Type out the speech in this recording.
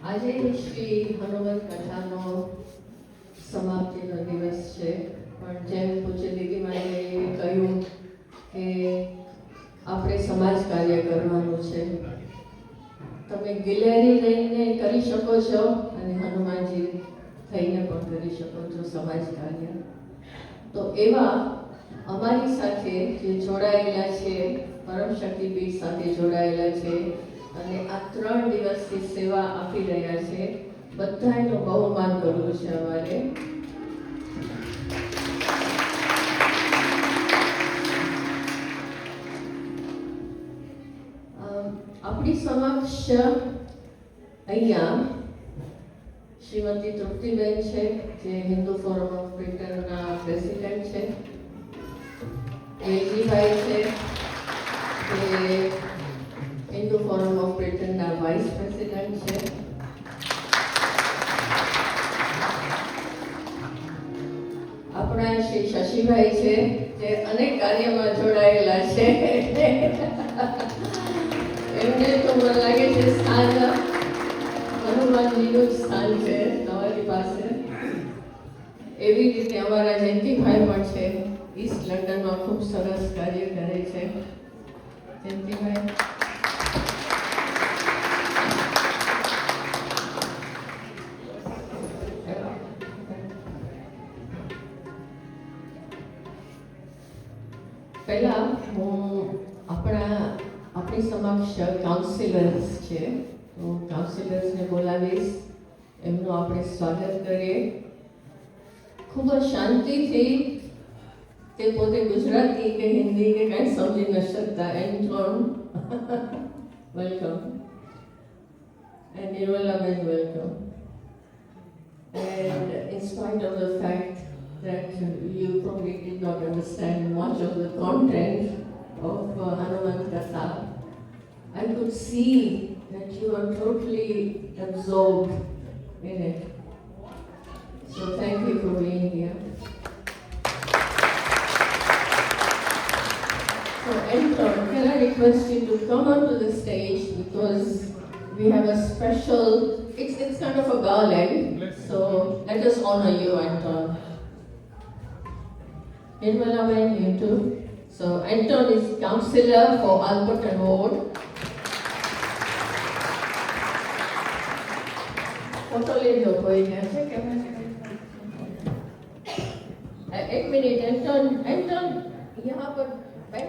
આજે શ્રી હનુમત કથાનો સમાપ્તિનો દિવસ છે, પણ જેમ પૂજ્ય દીદીમાએ કહ્યું કે આપણે સમાજ કાર્ય કરવાનું છે. તમે ગિલેરી લઈને કરી શકો છો અને હનુમાનજી થઈને પણ કરી શકો છો સમાજ કાર્ય. તો એવા અમારી સાથે જે જોડાયેલા છે, પરમ શક્તિપીઠ સાથે જોડાયેલા છે અને આ 3 દિવસથી સેવા આપી રહ્યા છે, બધાનું બહુમાન કરવું છે અમારે. આપણી સમક્ષ અહીંયા શ્રીમતી તૃપ્તિબેન છે, જે હિન્દુ ફોરમ ઓફ બ્રિટનના પ્રેસિડેન્ટ છે. વેજીભાઈ છે, જે હિન્દુ ફોરમ ઓફ બ્રિટનના વાઇસ પ્રેસિડેન્ટ છે. આપણા શ્રી શશીભાઈ છે, જે અનેક કાર્યમાં જોડાયેલા છે. એમને તો મને લાગે છે સ્થાન હનુમાનજીનું જ સ્થાન છે તમારી પાસે. એવી રીતે અમારા જયંતિભાઈ પણ છે, ઈસ્ટ લંડનમાં ખૂબ સરસ કાર્ય કરે છે. જયંતિભાઈ પહેલા હું આપણી સમક્ષ કાઉન્સિલર્સ છે, તો કાઉન્સિલર્સને બોલાવીશ, એમનું આપણે સ્વાગત કરીએ. ખૂબ જ શાંતિથી, તે પોતે ગુજરાતી કે હિન્દી કે કંઈ સમજી ન શકતા. Anton welcome, and Nirmalaben welcome. And in spite of the fact that you probably did not understand much of the content of Hanuman Katha, I could see that you are totally absorbed in it. So thank you for being here. So Anton, can I request you to come onto the stage, because we have a special, it's kind of a garland, so let us honor you, Anton. Nirmalaben, you too. So Anton is councillor for Alberton Ward. Photo ले लो कोई ऐसे camera से. एक minute, एंटन यहाँ पर बैठ.